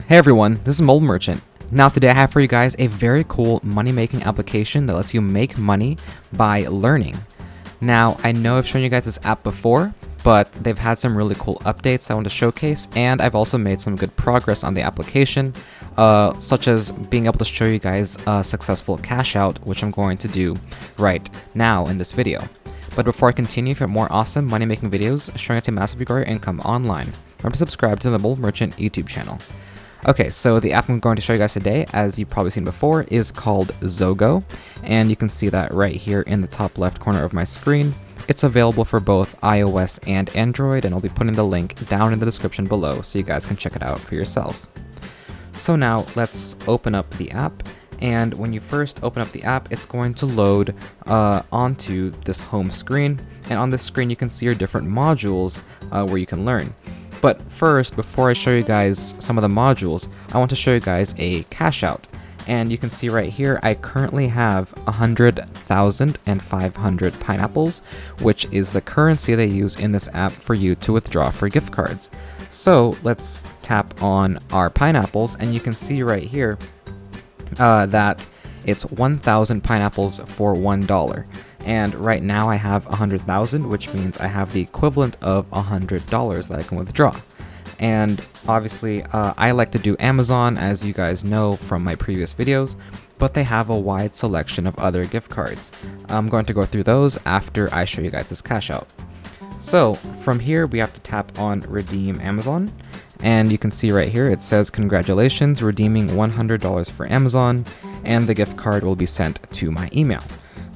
Hey everyone, this is Mold Merchant. Now today I have for you guys a very cool money-making application that lets you make money by learning. Now I know I've shown you guys this app before, but they've had some really cool updates I want to showcase, and I've also made some good progress on the application, such as being able to show you guys a successful cash out, which I'm going to do right now in this video. But before I continue, if you have more awesome money-making videos showing how to massively grow your income online, remember to subscribe to the Mold Merchant YouTube channel. Okay, so the app I'm going to show you guys today, as you've probably seen before, is called Zogo, and you can see that right here in the top left corner of my screen. It's available for both iOS and Android, and I'll be putting the link down in the description below so you guys can check it out for yourselves. So now let's open up the app, and when you first open up the app, it's going to load onto this home screen, and on this screen you can see your different modules where you can learn. But first, before I show you guys some of the modules, I want to show you guys a cash out. And you can see right here, I currently have 100,500 pineapples, which is the currency they use in this app for you to withdraw for gift cards. So let's tap on our pineapples, and you can see right here that it's 1,000 pineapples for $1. And right now I have 100,000, which means I have the equivalent of $100 that I can withdraw. And obviously, I like to do Amazon, as you guys know from my previous videos, but they have a wide selection of other gift cards. I'm going to go through those after I show you guys this cash out. So from here, we have to tap on Redeem Amazon. And you can see right here, it says, congratulations, redeeming $100 for Amazon, and the gift card will be sent to my email.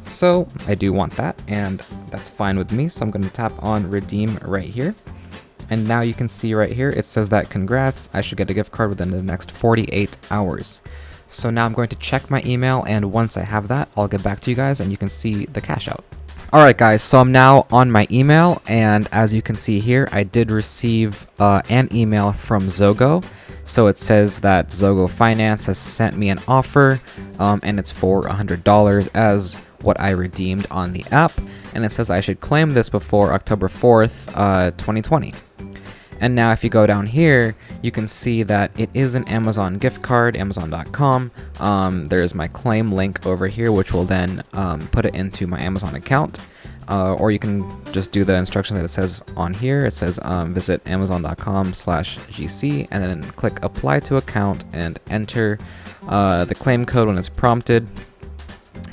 So I do want that, and that's fine with me, so I'm going to tap on redeem right here. And now you can see right here, it says that congrats, I should get a gift card within the next 48 hours. So now I'm going to check my email, and once I have that, I'll get back to you guys and you can see the cash out. Alright guys, so I'm now on my email, and as you can see here, I did receive an email from Zogo. So it says that Zogo Finance has sent me an offer, and it's for $100 as what I redeemed on the app, and it says I should claim this before October 4th, 2020. And now if you go down here, you can see that it is an Amazon gift card, Amazon.com. There's my claim link over here, which will then put it into my Amazon account. Or you can just do the instructions that it says on here. It says visit amazon.com/GC and then click apply to account and enter the claim code when it's prompted.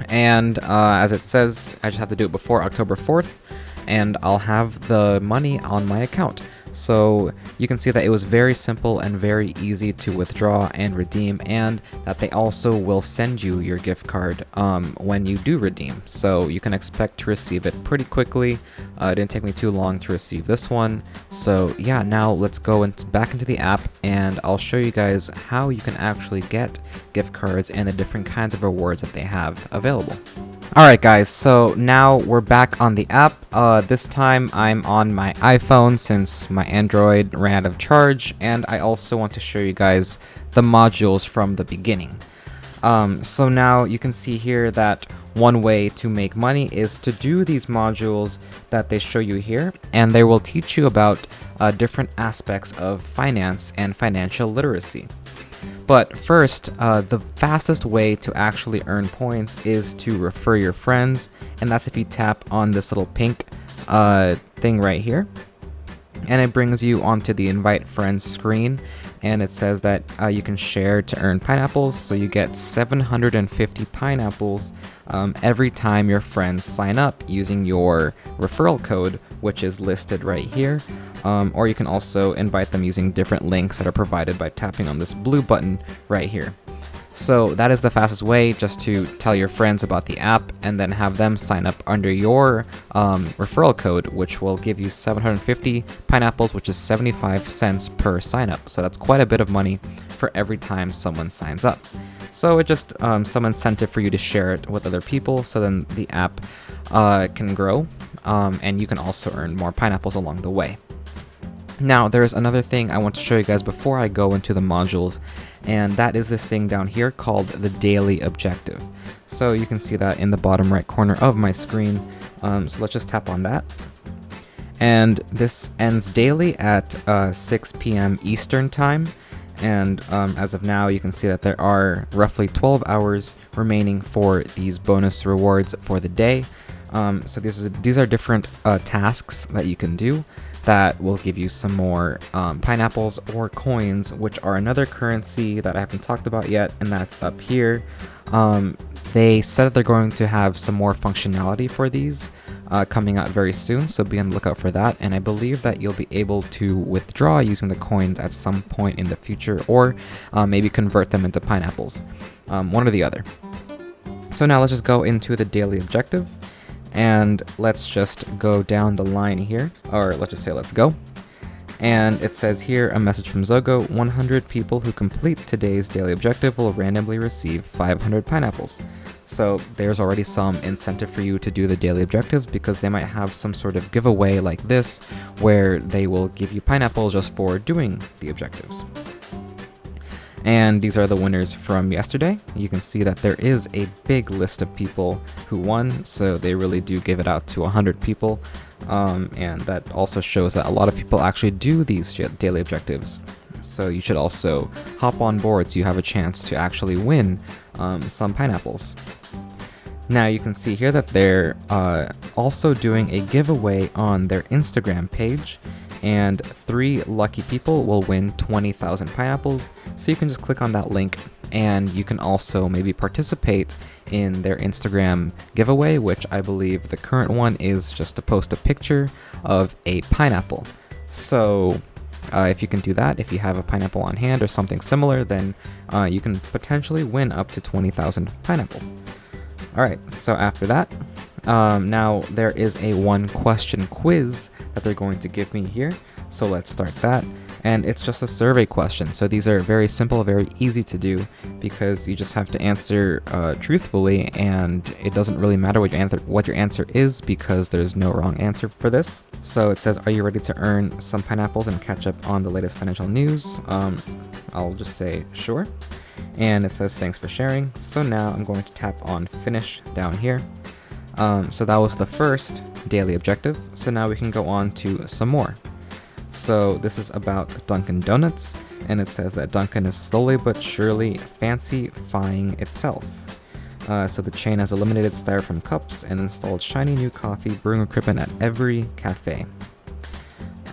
And as it says, I just have to do it before October 4th, and I'll have the money on my account. So you can see that it was very simple and very easy to withdraw and redeem, and that they also will send you your gift card when you do redeem. So you can expect to receive it pretty quickly. It didn't take me too long to receive this one. So yeah, now let's go back into the app, and I'll show you guys how you can actually get gift cards and the different kinds of rewards that they have available. Alright guys, so now we're back on the app. This time I'm on my iPhone since my Android ran out of charge, and I also want to show you guys the modules from the beginning. So now you can see here that one way to make money is to do these modules that they show you here, and they will teach you about different aspects of finance and financial literacy. But first, the fastest way to actually earn points is to refer your friends, and that's if you tap on this little pink thing right here. And it brings you onto the invite friends screen, and it says that you can share to earn pineapples, so you get 750 pineapples every time your friends sign up using your referral code, which is listed right here. Or you can also invite them using different links that are provided by tapping on this blue button right here. So that is the fastest way, just to tell your friends about the app and then have them sign up under your referral code, which will give you 750 pineapples, which is 75 cents per sign up. So that's quite a bit of money for every time someone signs up. So it's just some incentive for you to share it with other people, so then the app can grow, and you can also earn more pineapples along the way. Now, there's another thing I want to show you guys before I go into the modules, and that is this thing down here called the daily objective. So you can see that in the bottom right corner of my screen. So let's just tap on that. And this ends daily at 6 p.m. Eastern time, And as of now, you can see that there are roughly 12 hours remaining for these bonus rewards for the day. So these are different tasks that you can do that will give you some more pineapples or coins, which are another currency that I haven't talked about yet, and that's up here. They said that they're going to have some more functionality for these coming out very soon, so be on the lookout for that. And I believe that you'll be able to withdraw using the coins at some point in the future, or maybe convert them into pineapples, one or the other. So now let's just go into the daily objective, and let's just go down the line here, or let's just say let's go. And it says here, a message from Zogo: 100 people who complete today's daily objective will randomly receive 500 pineapples. So there's already some incentive for you to do the daily objectives, because they might have some sort of giveaway like this where they will give you pineapples just for doing the objectives. And these are the winners from yesterday. You can see that there is a big list of people who won, so they really do give it out to 100 people. And that also shows that a lot of people actually do these daily objectives. So you should also hop on board so you have a chance to actually win some pineapples. Now you can see here that they're also doing a giveaway on their Instagram page, and 3 lucky people will win 20,000 pineapples. So you can just click on that link, and you can also maybe participate in their Instagram giveaway, which I believe the current one is just to post a picture of a pineapple. So if you can do that, if you have a pineapple on hand or something similar, then you can potentially win up to 20,000 pineapples. Alright, so after that, now there is a 1-question quiz that they're going to give me here. So let's start that. And it's just a survey question. So these are very simple, very easy to do, because you just have to answer truthfully, and it doesn't really matter what your answer is, because there's no wrong answer for this. So it says, are you ready to earn some pineapples and catch up on the latest financial news? I'll just say sure. And it says, thanks for sharing. So now I'm going to tap on finish down here. So that was the first daily objective. So now we can go on to some more. So this is about Dunkin' Donuts, and it says that Dunkin' is slowly but surely fancy-fying itself. So the chain has eliminated styrofoam cups and installed shiny new coffee brewing equipment at every cafe.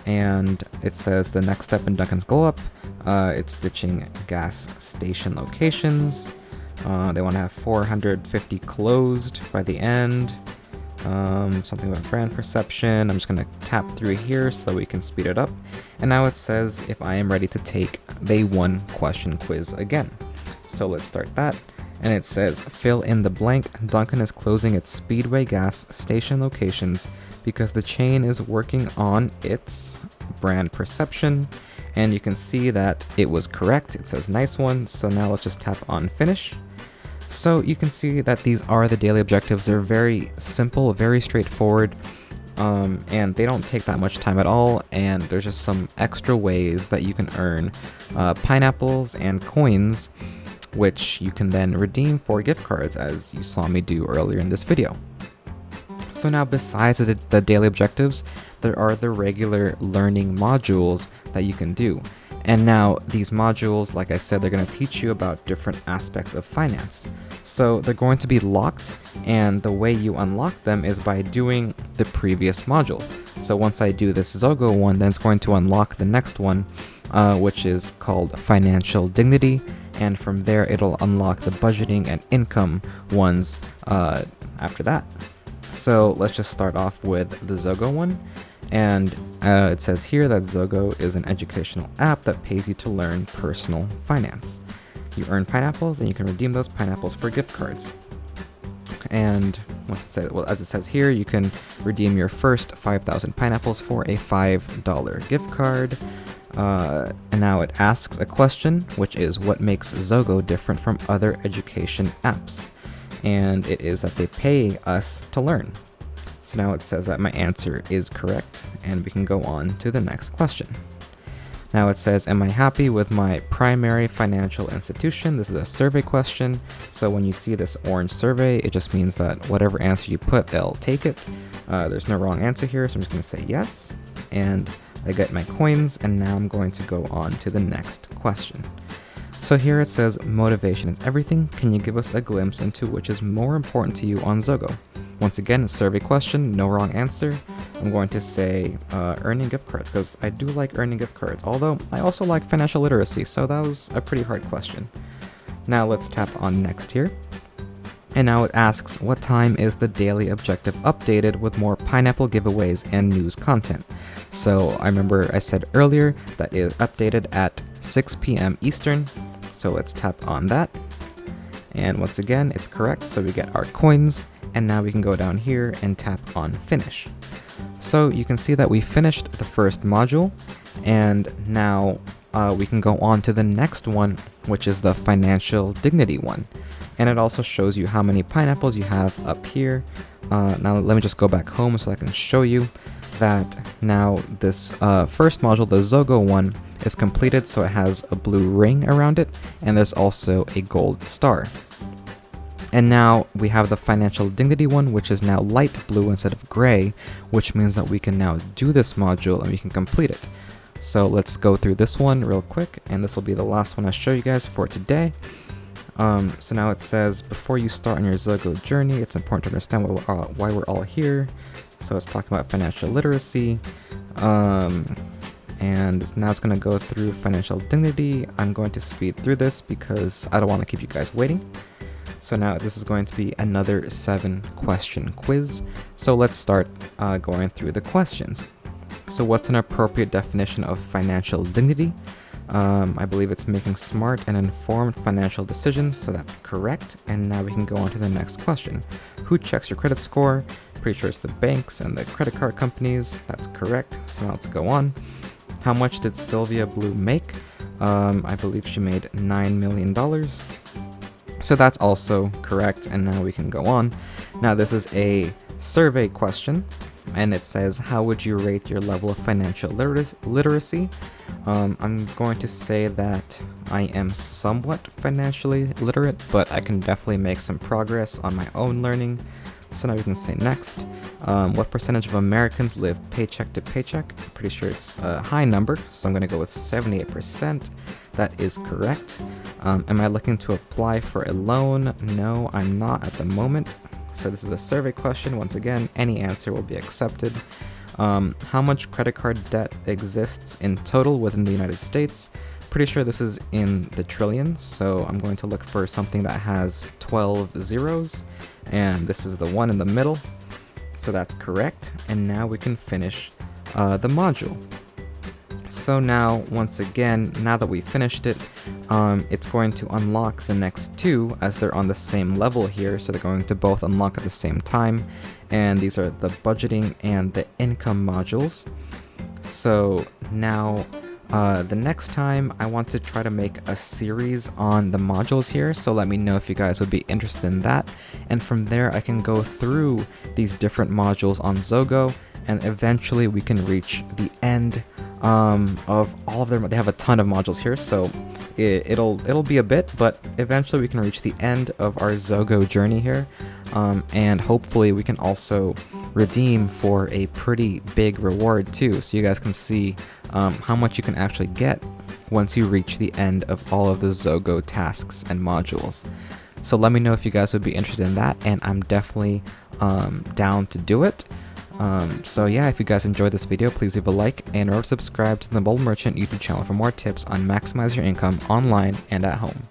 And it says the next step in Dunkin's glow up, it's ditching gas station locations. They want to have 450 closed by the end. Something about brand perception. I'm just going to tap through here so we can speed it up. And now it says if I am ready to take the 1-question quiz again. So let's start that. And it says, fill in the blank. Dunkin' is closing its Speedway gas station locations because the chain is working on its brand perception. And you can see that it was correct. It says nice one. So now let's just tap on finish. So you can see that these are the daily objectives. They're very simple, very straightforward, and they don't take that much time at all, and there's just some extra ways that you can earn pineapples and coins, which you can then redeem for gift cards, as you saw me do earlier in this video. So now, besides the daily objectives, there are the regular learning modules that you can do. And now these modules, like I said, they're going to teach you about different aspects of finance. So they're going to be locked, and the way you unlock them is by doing the previous module. So once I do this Zogo one, then it's going to unlock the next one, which is called Financial Dignity. And from there, it'll unlock the budgeting and income ones after that. So let's just start off with the Zogo one. And it says here that Zogo is an educational app that pays you to learn personal finance. You earn pineapples, and you can redeem those pineapples for gift cards. And as it says here, you can redeem your first 5,000 pineapples for a $5 gift card. And now it asks a question, which is what makes Zogo different from other education apps? And it is that they pay us to learn. So now it says that my answer is correct, and we can go on to the next question. Now it says, am I happy with my primary financial institution? This is a survey question, so when you see this orange survey, it just means that whatever answer you put, they'll take it. There's no wrong answer here, so I'm just going to say yes, and I get my coins, and now I'm going to go on to the next question. So here it says, motivation is everything. Can you give us a glimpse into which is more important to you on Zogo? Once again, a survey question, no wrong answer. I'm going to say earning gift cards, because I do like earning gift cards, although I also like financial literacy, so that was a pretty hard question. Now let's tap on next here. And now it asks, what time is the daily objective updated with more pineapple giveaways and news content? So I remember I said earlier that it is updated at 6 p.m. Eastern, so let's tap on that. And once again, it's correct, so we get our coins, and now we can go down here and tap on finish. So you can see that we finished the first module, and now we can go on to the next one, which is the financial dignity one. And it also shows you how many pineapples you have up here. Now let me just go back home so I can show you that now this first module, the Zogo one, is completed, so it has a blue ring around it, and there's also a gold star. And now we have the financial dignity one, which is now light blue instead of gray, which means that we can now do this module and we can complete it. So let's go through this one real quick, and this will be the last one I show you guys for today. So now it says, before you start on your Zogo journey, it's important to understand why we're all here. So it's talking about financial literacy, and now it's going to go through financial dignity. I'm going to speed through this because I don't want to keep you guys waiting. So now this is going to be another 7-question quiz. So let's start going through the questions. So what's an appropriate definition of financial dignity? I believe it's making smart and informed financial decisions, so that's correct. And now we can go on to the next question. Who checks your credit score? Pretty sure it's the banks and the credit card companies. That's correct. So now let's go on. How much did Sylvia Blue make? I believe she made $9 million. So that's also correct, and now we can go on. Now this is a survey question, and it says, how would you rate your level of financial literacy? I'm going to say that I am somewhat financially literate, but I can definitely make some progress on my own learning. So now we can say next. What percentage of Americans live paycheck to paycheck? I'm pretty sure it's a high number, so I'm going to go with 78%. That is correct. Am I looking to apply for a loan? No, I'm not at the moment. So this is a survey question. Once again, any answer will be accepted. How much credit card debt exists in total within the United States? Pretty sure this is in the trillions, so I'm going to look for something that has 12 zeros, and this is the one in the middle, so that's correct. And now we can finish the module. So now, once again, now that we finished it, it's going to unlock the next two as they're on the same level here, so they're going to both unlock at the same time, and these are the budgeting and the income modules. So now, the next time I want to try to make a series on the modules here, so let me know if you guys would be interested in that, and from there I can go through these different modules on Zogo, and eventually we can reach the end of all of them. They have a ton of modules here, so it'll be a bit, but eventually we can reach the end of our Zogo journey here, and hopefully we can also redeem for a pretty big reward too, so you guys can see how much you can actually get once you reach the end of all of the Zogo tasks and modules. So let me know if you guys would be interested in that, and I'm definitely down to do it. So yeah, if you guys enjoyed this video, please leave a like and or subscribe to the Bold Merchant YouTube channel for more tips on maximize your income online and at home.